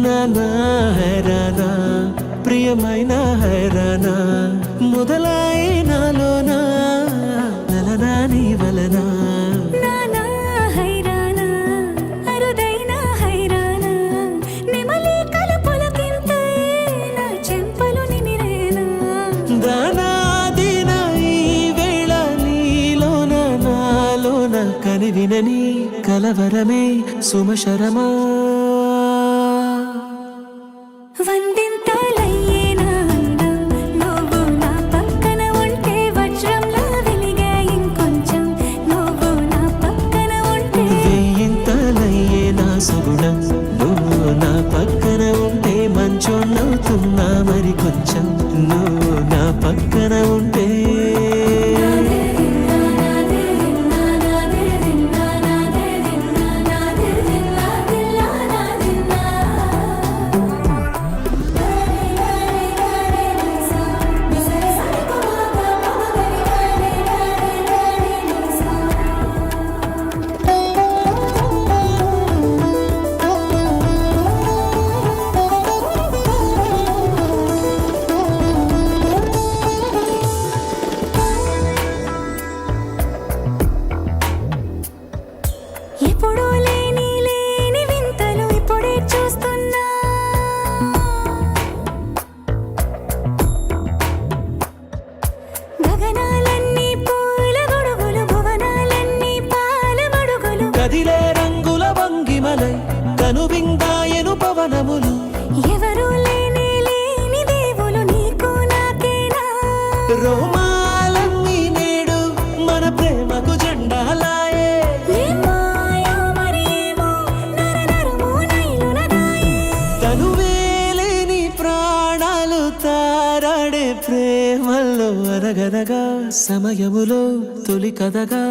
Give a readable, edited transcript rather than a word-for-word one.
నానా హైరానా ప్రియమైన హైరానా మొదలాయి నాలోనా నలనా నీ వలనా నానా హైరానా అరుదైన హైరానా నెమలి కలుపులకింతై నా చెంపలు నిమిరేనా దానాదిన ఈ వేళ నీలోన నాలోన కనివినని కలవరమే సుమశరమా వందింతలయ్యేనా అందం నువ్వు నా పక్కన ఉంటే వజ్రంలా వెలిగే ఇంకొంచెం నువ్వు నా పక్కన ఉంటే వెయ్యింతలయ్యే నా సుగుణం నువ్వు నా పక్కన ఉంటే మంచోన్నవుతున్నా మరి కొంచెం నువ్వు నా పక్కన ఉంటే ఎప్పుడూ లేని వింతలు ఇప్పుడే చూస్తున్నా గగనాలన్నీ పూల గొడుగులు భువనాలన్నీ పాల మడుగులు కదిలే రంగుల వంగిమలై కనువిందాయను పవనములు ఎవరూ లేని దేవులు నీకు నాకేనా రోమాలన్నీ నేడు మన ప్రేమకు జెండాలాయే ఏ మాయో మరి ఏమో నరనరమో నైలున దాయే తనువేలేని ప్రాణాలు తారాడే ప్రేమల్లో అనగనగా సమయములో తొలి కథగా